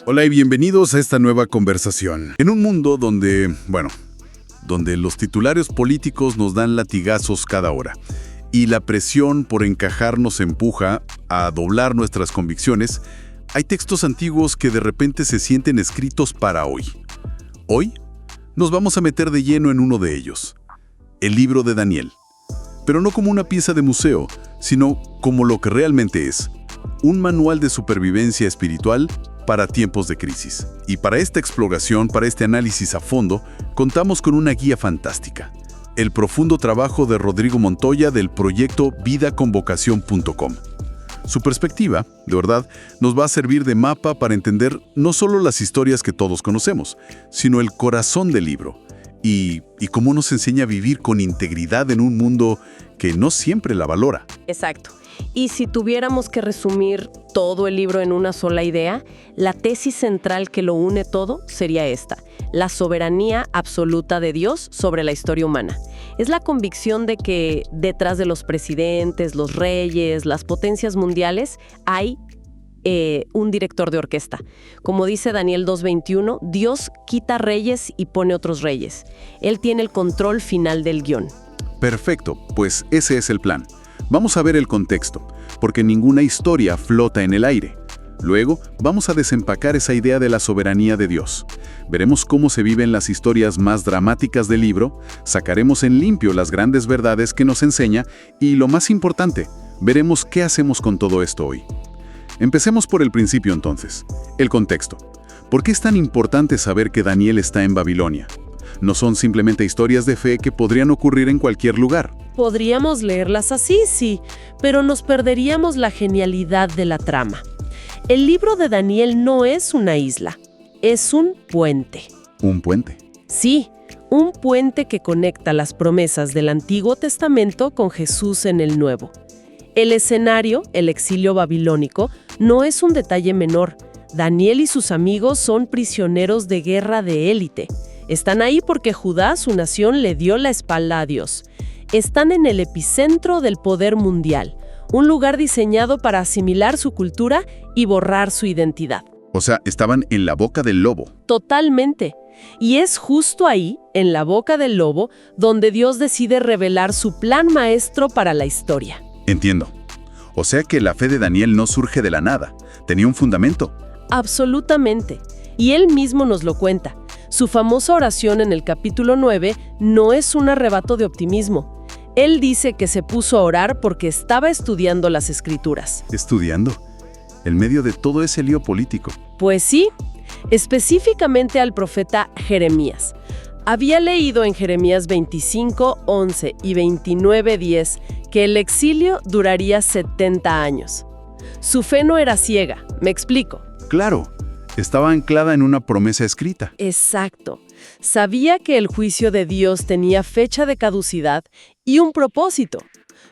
Hola y bienvenidos a esta nueva conversación. En un mundo donde los titulares políticos nos dan latigazos cada hora y la presión por encajar nos empuja a doblar nuestras convicciones, hay textos antiguos que de repente se sienten escritos para hoy. Hoy nos vamos a meter de lleno en uno de ellos, el libro de Daniel. Pero no como una pieza de museo, sino como lo que realmente es, un manual de supervivencia espiritual para tiempos de crisis. Y para esta exploración, para este análisis a fondo, contamos con una guía fantástica. El profundo trabajo de Rodrigo Montoya del proyecto vidaconvocación.com. Su perspectiva, de verdad, nos va a servir de mapa para entender no solo las historias que todos conocemos, sino el corazón del libro y cómo nos enseña a vivir con integridad en un mundo que no siempre la valora. Exacto. Y si tuviéramos que resumir todo el libro en una sola idea, la tesis central que lo une todo sería esta: la soberanía absoluta de Dios sobre la historia humana. Es la convicción de que detrás de los presidentes, los reyes, las potencias mundiales, hay un director de orquesta. Como dice Daniel 2:21, Dios quita reyes y pone otros reyes. Él tiene el control final del guión. Perfecto, pues ese es el plan. Vamos a ver el contexto, porque ninguna historia flota en el aire. Luego, vamos a desempacar esa idea de la soberanía de Dios. Veremos cómo se viven las historias más dramáticas del libro, sacaremos en limpio las grandes verdades que nos enseña y, lo más importante, veremos qué hacemos con todo esto hoy. Empecemos por el principio entonces, el contexto. ¿Por qué es tan importante saber que Daniel está en Babilonia? No son simplemente historias de fe que podrían ocurrir en cualquier lugar. Podríamos leerlas así, sí, pero nos perderíamos la genialidad de la trama. El libro de Daniel no es una isla, es un puente. ¿Un puente? Sí, un puente que conecta las promesas del Antiguo Testamento con Jesús en el Nuevo. El escenario, el exilio babilónico, no es un detalle menor. Daniel y sus amigos son prisioneros de guerra de élite. Están ahí porque Judá, su nación, le dio la espalda a Dios. Están en el epicentro del poder mundial, un lugar diseñado para asimilar su cultura y borrar su identidad. O sea, estaban en la boca del lobo. Totalmente. Y es justo ahí, en la boca del lobo, donde Dios decide revelar su plan maestro para la historia. Entiendo. O sea que la fe de Daniel no surge de la nada, tenía un fundamento. Absolutamente. Y él mismo nos lo cuenta. Su famosa oración en el capítulo 9 no es un arrebato de optimismo. Él dice que se puso a orar porque estaba estudiando las Escrituras. ¿Estudiando? En medio de todo ese lío político. Pues sí, específicamente al profeta Jeremías. Había leído en Jeremías 25:11 y 29:10 que el exilio duraría 70 años. Su fe no era ciega, me explico. Claro. Estaba anclada en una promesa escrita. Exacto. Sabía que el juicio de Dios tenía fecha de caducidad y un propósito.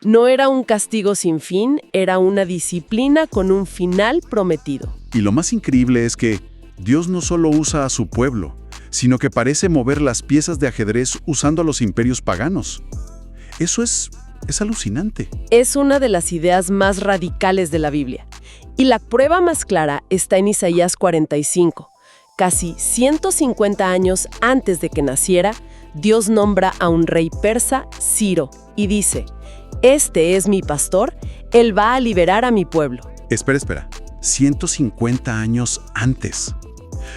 No era un castigo sin fin, era una disciplina con un final prometido. Y lo más increíble es que Dios no solo usa a su pueblo, sino que parece mover las piezas de ajedrez usando a los imperios paganos. Eso es alucinante. Es una de las ideas más radicales de la Biblia. Y la prueba más clara está en Isaías 45. Casi 150 años antes de que naciera, Dios nombra a un rey persa, Ciro, y dice: «Este es mi pastor, él va a liberar a mi pueblo». Espera. 150 años antes.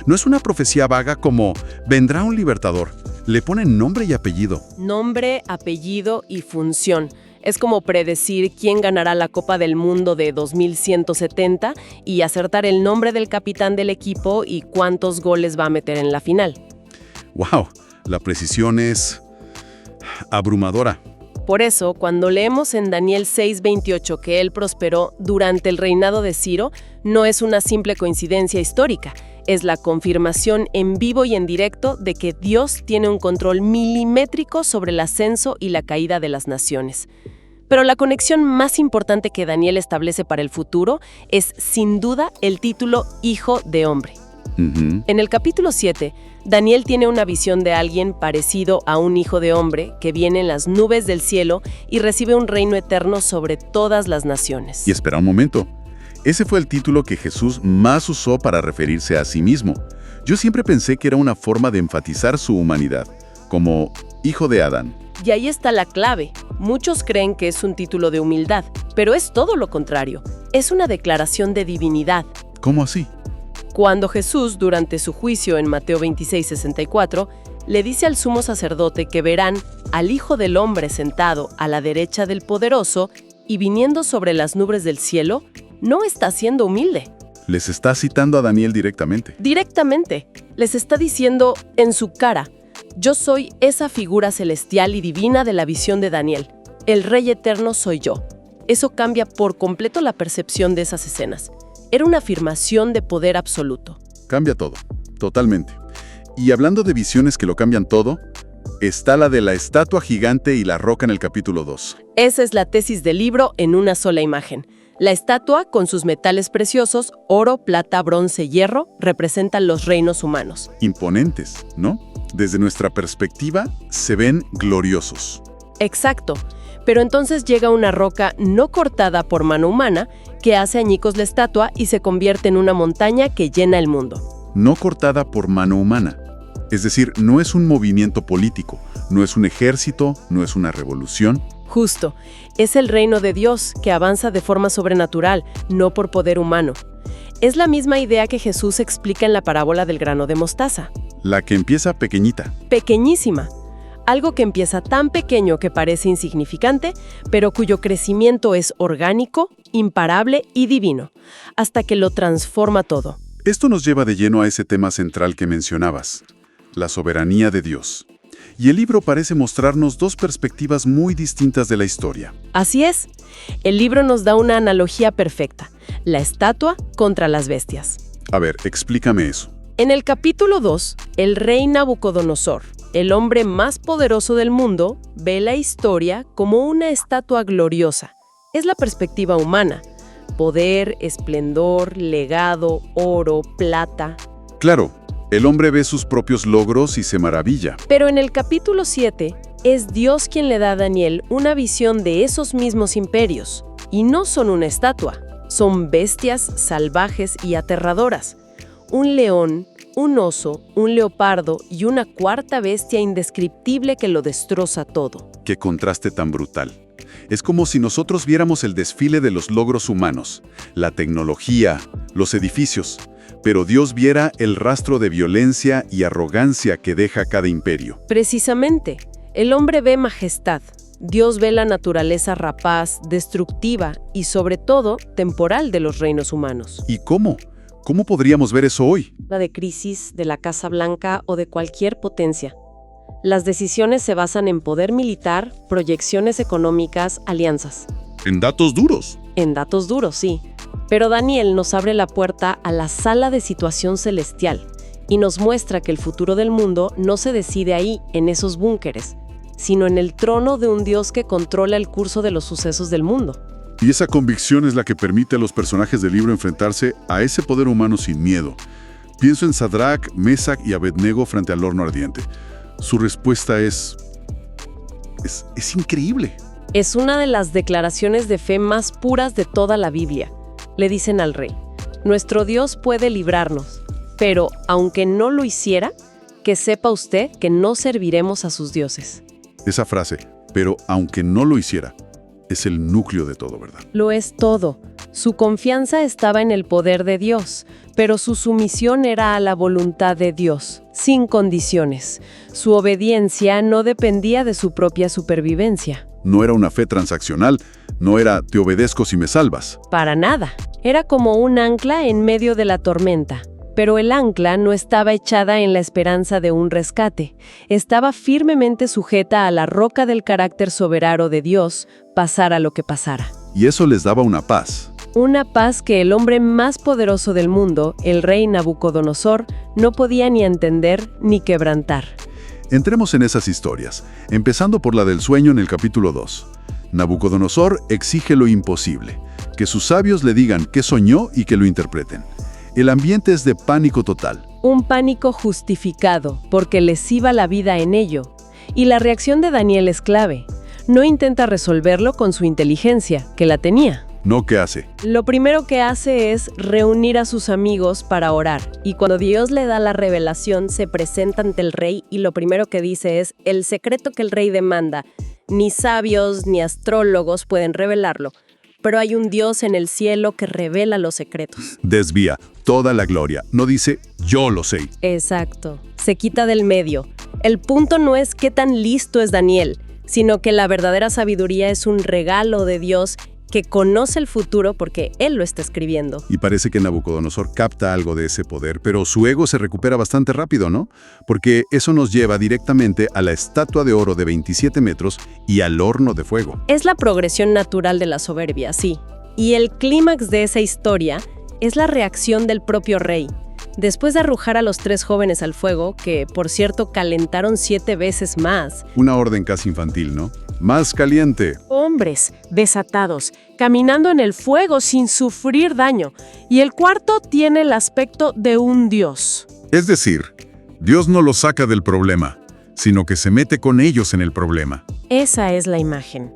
No es una profecía vaga como «vendrá un libertador». Le ponen nombre y apellido. Nombre, apellido y función. Es como predecir quién ganará la Copa del Mundo de 2170 y acertar el nombre del capitán del equipo y cuántos goles va a meter en la final. ¡Wow! La precisión es abrumadora. Por eso, cuando leemos en Daniel 6:28 que él prosperó durante el reinado de Ciro, no es una simple coincidencia histórica. Es la confirmación en vivo y en directo de que Dios tiene un control milimétrico sobre el ascenso y la caída de las naciones. Pero la conexión más importante que Daniel establece para el futuro es, sin duda, el título Hijo de Hombre. En el capítulo 7, Daniel tiene una visión de alguien parecido a un hijo de hombre que viene en las nubes del cielo y recibe un reino eterno sobre todas las naciones. Y espera un momento. Ese fue el título que Jesús más usó para referirse a sí mismo. Yo siempre pensé que era una forma de enfatizar su humanidad, como hijo de Adán. Y ahí está la clave. Muchos creen que es un título de humildad, pero es todo lo contrario. Es una declaración de divinidad. ¿Cómo así? Cuando Jesús, durante su juicio en Mateo 26:64, le dice al sumo sacerdote que verán al Hijo del Hombre sentado a la derecha del Poderoso y viniendo sobre las nubes del cielo, no está siendo humilde. Les está citando a Daniel directamente. Directamente. Les está diciendo en su cara: yo soy esa figura celestial y divina de la visión de Daniel. El Rey eterno soy yo. Eso cambia por completo la percepción de esas escenas. Era una afirmación de poder absoluto. Cambia todo, totalmente. Y hablando de visiones que lo cambian todo, está la de la estatua gigante y la roca en el capítulo 2. Esa es la tesis del libro en una sola imagen. La estatua, con sus metales preciosos, oro, plata, bronce, hierro, representan los reinos humanos. Imponentes, ¿no? Desde nuestra perspectiva, se ven gloriosos. Exacto. Pero entonces llega una roca no cortada por mano humana que hace añicos la estatua y se convierte en una montaña que llena el mundo. No cortada por mano humana. Es decir, no es un movimiento político, no es un ejército, no es una revolución. Justo. Es el reino de Dios que avanza de forma sobrenatural, no por poder humano. Es la misma idea que Jesús explica en la parábola del grano de mostaza. La que empieza pequeñita. Pequeñísima. Algo que empieza tan pequeño que parece insignificante, pero cuyo crecimiento es orgánico, imparable y divino, hasta que lo transforma todo. Esto nos lleva de lleno a ese tema central que mencionabas, la soberanía de Dios. Y el libro parece mostrarnos dos perspectivas muy distintas de la historia. Así es. El libro nos da una analogía perfecta: la estatua contra las bestias. A ver, explícame eso. En el capítulo 2, el rey Nabucodonosor, el hombre más poderoso del mundo, ve la historia como una estatua gloriosa. Es la perspectiva humana. Poder, esplendor, legado, oro, plata. Claro, el hombre ve sus propios logros y se maravilla. Pero en el capítulo 7, es Dios quien le da a Daniel una visión de esos mismos imperios. Y no son una estatua, son bestias salvajes y aterradoras. Un león, un oso, un leopardo y una cuarta bestia indescriptible que lo destroza todo. Qué contraste tan brutal. Es como si nosotros viéramos el desfile de los logros humanos, la tecnología, los edificios, pero Dios viera el rastro de violencia y arrogancia que deja cada imperio. Precisamente, el hombre ve majestad. Dios ve la naturaleza rapaz, destructiva y, sobre todo, temporal de los reinos humanos. ¿Y cómo? ¿Cómo podríamos ver eso hoy? La de crisis de la Casa Blanca o de cualquier potencia. Las decisiones se basan en poder militar, proyecciones económicas, alianzas. En datos duros. En datos duros, sí. Pero Daniel nos abre la puerta a la sala de situación celestial y nos muestra que el futuro del mundo no se decide ahí, en esos búnkeres, sino en el trono de un Dios que controla el curso de los sucesos del mundo. Y esa convicción es la que permite a los personajes del libro enfrentarse a ese poder humano sin miedo. Pienso en Sadrach, Mesach y Abednego frente al horno ardiente. Su respuesta es increíble. Es una de las declaraciones de fe más puras de toda la Biblia. Le dicen al rey: nuestro Dios puede librarnos, pero aunque no lo hiciera, que sepa usted que no serviremos a sus dioses. Esa frase, pero aunque no lo hiciera, es el núcleo de todo, ¿verdad? Lo es todo. Su confianza estaba en el poder de Dios, pero su sumisión era a la voluntad de Dios, sin condiciones. Su obediencia no dependía de su propia supervivencia. No era una fe transaccional, no era te obedezco si me salvas. Para nada. Era como un ancla en medio de la tormenta. Pero el ancla no estaba echada en la esperanza de un rescate. Estaba firmemente sujeta a la roca del carácter soberano de Dios, pasara lo que pasara. Y eso les daba una paz. Una paz que el hombre más poderoso del mundo, el rey Nabucodonosor, no podía ni entender ni quebrantar. Entremos en esas historias, empezando por la del sueño en el capítulo 2. Nabucodonosor exige lo imposible, que sus sabios le digan qué soñó y que lo interpreten. El ambiente es de pánico total. Un pánico justificado, porque les iba la vida en ello. Y la reacción de Daniel es clave. No intenta resolverlo con su inteligencia, que la tenía. ¿No qué hace? Lo primero que hace es reunir a sus amigos para orar. Y cuando Dios le da la revelación, se presenta ante el rey y lo primero que dice es: el secreto que el rey demanda, ni sabios ni astrólogos pueden revelarlo, pero hay un Dios en el cielo que revela los secretos. Desvía toda la gloria. No dice, yo lo sé. Exacto. Se quita del medio. El punto no es qué tan listo es Daniel, sino que la verdadera sabiduría es un regalo de Dios que conoce el futuro porque Él lo está escribiendo. Y parece que Nabucodonosor capta algo de ese poder, pero su ego se recupera bastante rápido, ¿no? Porque eso nos lleva directamente a la estatua de oro de 27 metros y al horno de fuego. Es la progresión natural de la soberbia, sí. Y el clímax de esa historia es la reacción del propio rey. Después de arrojar a los 3 jóvenes al fuego, que por cierto calentaron 7 veces más. Una orden casi infantil, ¿no? Más caliente. Hombres desatados, caminando en el fuego sin sufrir daño. Y el cuarto tiene el aspecto de un dios. Es decir, Dios no los saca del problema, sino que se mete con ellos en el problema. Esa es la imagen.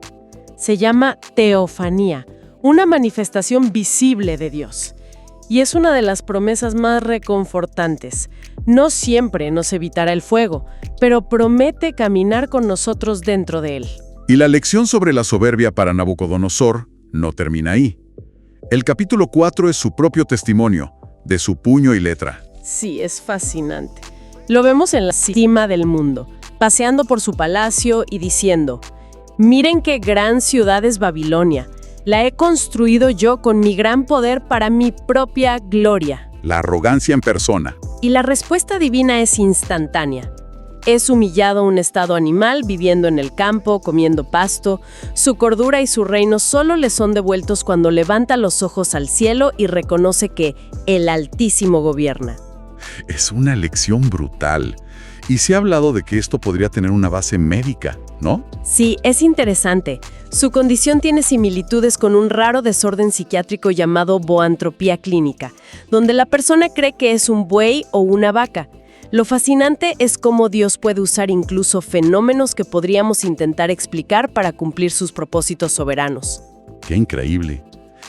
Se llama teofanía, una manifestación visible de Dios. Y es una de las promesas más reconfortantes. No siempre nos evitará el fuego, pero promete caminar con nosotros dentro de él. Y la lección sobre la soberbia para Nabucodonosor no termina ahí. El capítulo 4 es su propio testimonio, de su puño y letra. Sí, es fascinante. Lo vemos en la cima del mundo, paseando por su palacio y diciendo: miren qué gran ciudad es Babilonia. La he construido yo con mi gran poder para mi propia gloria. La arrogancia en persona. Y la respuesta divina es instantánea. Es humillado un estado animal viviendo en el campo, comiendo pasto. Su cordura y su reino solo le son devueltos cuando levanta los ojos al cielo y reconoce que el Altísimo gobierna. Es una lección brutal. Y se ha hablado de que esto podría tener una base médica, ¿no? Sí, es interesante. Su condición tiene similitudes con un raro desorden psiquiátrico llamado boantropía clínica, donde la persona cree que es un buey o una vaca. Lo fascinante es cómo Dios puede usar incluso fenómenos que podríamos intentar explicar para cumplir sus propósitos soberanos. ¡Qué increíble!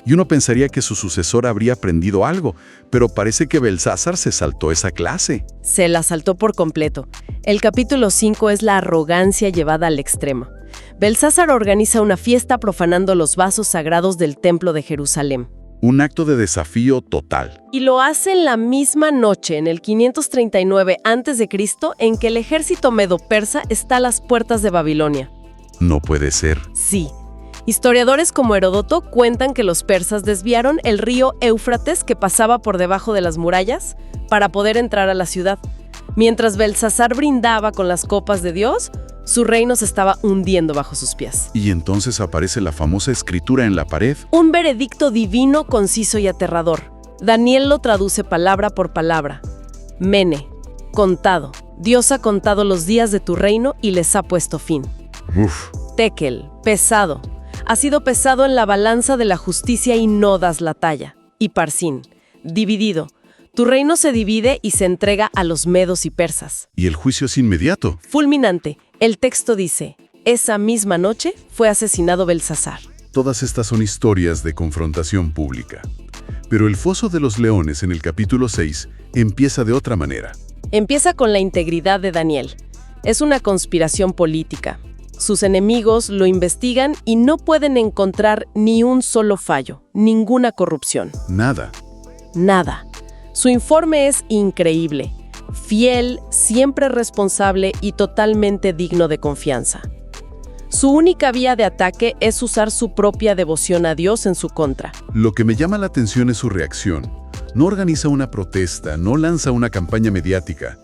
Y uno pensaría que su sucesor habría aprendido algo, pero parece que Belsázar se saltó esa clase. Se la saltó por completo. El capítulo 5 es la arrogancia llevada al extremo. Belsázar organiza una fiesta profanando los vasos sagrados del templo de Jerusalén. Un acto de desafío total. Y lo hace en la misma noche, en el 539 a.C., en que el ejército medo-persa está a las puertas de Babilonia. No puede ser. Sí. Historiadores como Heródoto cuentan que los persas desviaron el río Éufrates que pasaba por debajo de las murallas para poder entrar a la ciudad. Mientras Belsázar brindaba con las copas de Dios, su reino se estaba hundiendo bajo sus pies. Y entonces aparece la famosa escritura en la pared. Un veredicto divino, conciso y aterrador. Daniel lo traduce palabra por palabra. Mene, contado. Dios ha contado los días de tu reino y les ha puesto fin. Uf. Tekel, pesado. Ha sido pesado en la balanza de la justicia y no das la talla. Y Parsín, dividido. Tu reino se divide y se entrega a los medos y persas. Y el juicio es inmediato. Fulminante. El texto dice: esa misma noche fue asesinado Belsázar. Todas estas son historias de confrontación pública. Pero el foso de los leones en el capítulo 6 empieza de otra manera. Empieza con la integridad de Daniel. Es una conspiración política. Sus enemigos lo investigan y no pueden encontrar ni un solo fallo, ninguna corrupción. Nada. Nada. Su informe es increíble, fiel, siempre responsable y totalmente digno de confianza. Su única vía de ataque es usar su propia devoción a Dios en su contra. Lo que me llama la atención es su reacción. No organiza una protesta, no lanza una campaña mediática.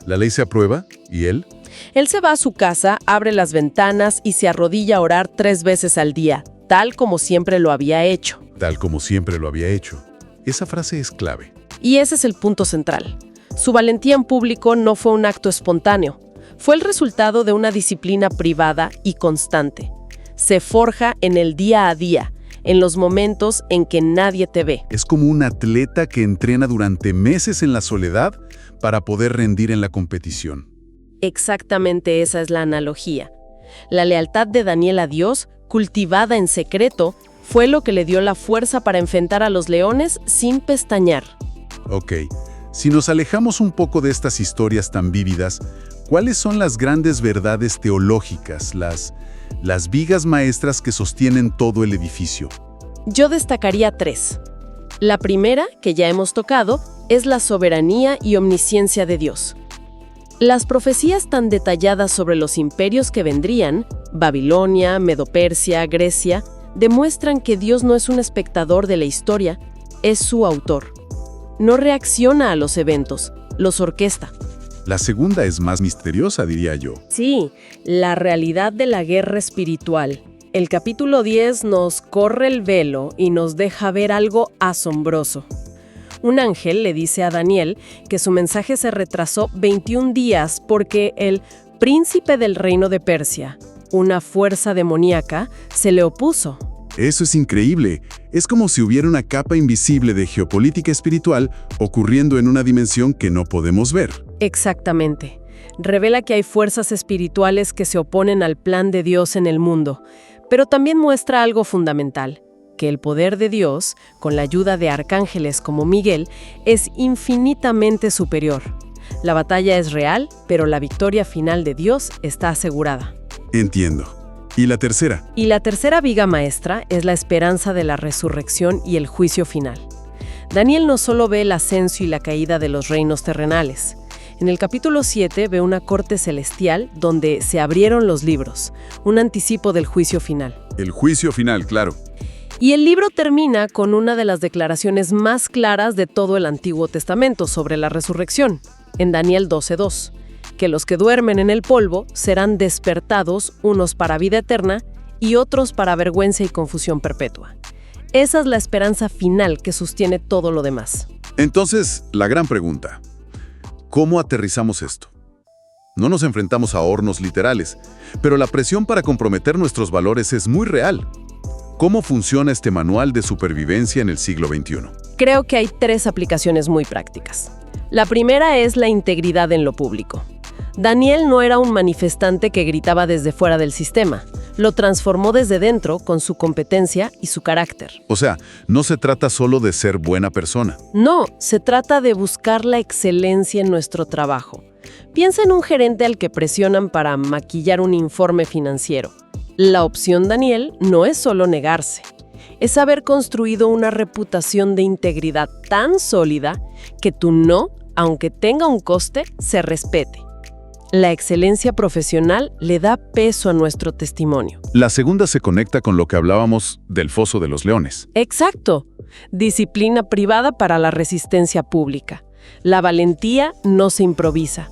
La ley se aprueba y él... Él se va a su casa, abre las ventanas y se arrodilla a orar 3 veces al día, tal como siempre lo había hecho. Tal como siempre lo había hecho. Esa frase es clave. Y ese es el punto central. Su valentía en público no fue un acto espontáneo. Fue el resultado de una disciplina privada y constante. Se forja en el día a día, en los momentos en que nadie te ve. Es como un atleta que entrena durante meses en la soledad para poder rendir en la competición. Exactamente esa es la analogía. La lealtad de Daniel a Dios, cultivada en secreto, Fue lo que le dio la fuerza para enfrentar a los leones sin pestañear. Ok, si nos alejamos un poco de estas historias tan vívidas, ¿cuáles son las grandes verdades teológicas, las vigas maestras que sostienen todo el edificio? Yo destacaría 3. La primera, que ya hemos tocado, es la soberanía y omnisciencia de Dios. Las profecías tan detalladas sobre los imperios que vendrían, Babilonia, Medo-Persia, Grecia, demuestran que Dios no es un espectador de la historia, es su autor. No reacciona a los eventos, los orquesta. La segunda es más misteriosa, diría yo. Sí, la realidad de la guerra espiritual. El capítulo 10 nos corre el velo y nos deja ver algo asombroso. Un ángel le dice a Daniel que su mensaje se retrasó 21 días porque el príncipe del reino de Persia, una fuerza demoníaca, se le opuso. Eso es increíble. Es como si hubiera una capa invisible de geopolítica espiritual ocurriendo en una dimensión que no podemos ver. Exactamente. Revela que hay fuerzas espirituales que se oponen al plan de Dios en el mundo, pero también muestra algo fundamental, que el poder de Dios, con la ayuda de arcángeles como Miguel, es infinitamente superior. La batalla es real, pero la victoria final de Dios está asegurada. Entiendo. ¿Y la tercera? Y la tercera viga maestra es la esperanza de la resurrección y el juicio final. Daniel no solo ve el ascenso y la caída de los reinos terrenales. En el capítulo 7 ve una corte celestial donde se abrieron los libros, un anticipo del juicio final. El juicio final, claro. Y el libro termina con una de las declaraciones más claras de todo el Antiguo Testamento sobre la resurrección, en Daniel 12:2, que los que duermen en el polvo serán despertados, unos para vida eterna y otros para vergüenza y confusión perpetua. Esa es la esperanza final que sostiene todo lo demás. Entonces, la gran pregunta: ¿cómo aterrizamos esto? No nos enfrentamos a hornos literales, pero la presión para comprometer nuestros valores es muy real. ¿Cómo funciona este manual de supervivencia en el siglo XXI? Creo que hay 3 aplicaciones muy prácticas. La primera es la integridad en lo público. Daniel no era un manifestante que gritaba desde fuera del sistema. Lo transformó desde dentro con su competencia y su carácter. O sea, no se trata solo de ser buena persona. No, se trata de buscar la excelencia en nuestro trabajo. Piensa en un gerente al que presionan para maquillar un informe financiero. La opción Daniel no es solo negarse, es haber construido una reputación de integridad tan sólida que tu no, aunque tenga un coste, se respete. La excelencia profesional le da peso a nuestro testimonio. La segunda se conecta con lo que hablábamos del foso de los leones. Exacto. Disciplina privada para la resistencia pública. La valentía no se improvisa.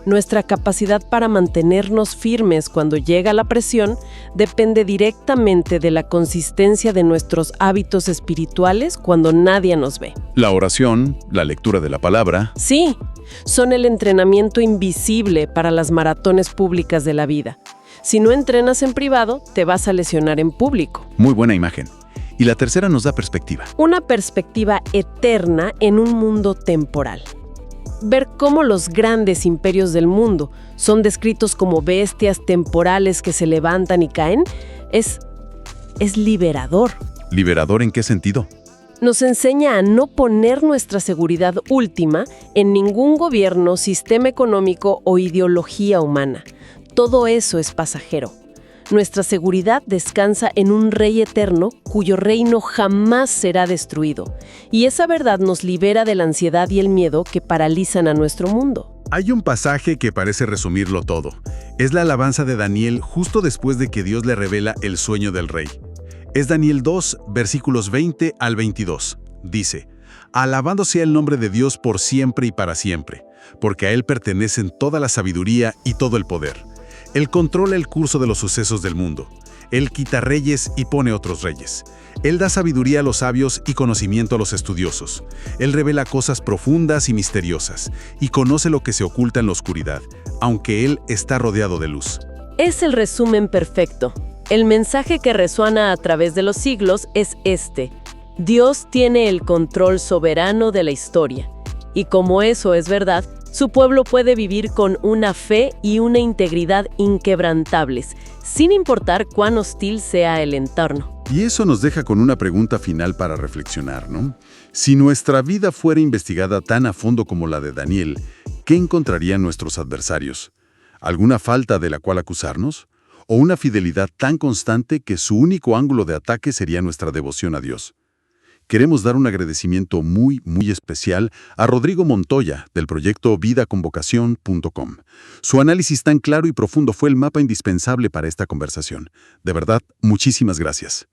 Nuestra capacidad para mantenernos firmes cuando llega la presión depende directamente de la consistencia de nuestros hábitos espirituales cuando nadie nos ve. La oración, la lectura de la palabra. Sí, son el entrenamiento invisible para las maratones públicas de la vida. Si no entrenas en privado, te vas a lesionar en público. Muy buena imagen. Y la tercera nos da perspectiva. Una perspectiva eterna en un mundo temporal. Ver cómo los grandes imperios del mundo son descritos como bestias temporales que se levantan y caen es liberador. ¿Liberador en qué sentido? Nos enseña a no poner nuestra seguridad última en ningún gobierno, sistema económico o ideología humana. Todo eso es pasajero. Nuestra seguridad descansa en un rey eterno cuyo reino jamás será destruido. Y esa verdad nos libera de la ansiedad y el miedo que paralizan a nuestro mundo. Hay un pasaje que parece resumirlo todo. Es la alabanza de Daniel justo después de que Dios le revela el sueño del rey. Es Daniel 2, versículos 20 al 22. Dice: «Alabado sea el nombre de Dios por siempre y para siempre, porque a Él pertenecen toda la sabiduría y todo el poder. Él controla el curso de los sucesos del mundo. Él quita reyes y pone otros reyes. Él da sabiduría a los sabios y conocimiento a los estudiosos. Él revela cosas profundas y misteriosas, y conoce lo que se oculta en la oscuridad, aunque Él está rodeado de luz». Es el resumen perfecto. El mensaje que resuena a través de los siglos es este: Dios tiene el control soberano de la historia. Y como eso es verdad, su pueblo puede vivir con una fe y una integridad inquebrantables, sin importar cuán hostil sea el entorno. Y eso nos deja con una pregunta final para reflexionar, ¿no? Si nuestra vida fuera investigada tan a fondo como la de Daniel, ¿qué encontrarían nuestros adversarios? ¿Alguna falta de la cual acusarnos? ¿O una fidelidad tan constante que su único ángulo de ataque sería nuestra devoción a Dios? Queremos dar un agradecimiento muy especial a Rodrigo Montoya, del proyecto vidaconvocación.com. Su análisis tan claro y profundo fue el mapa indispensable para esta conversación. De verdad, muchísimas gracias.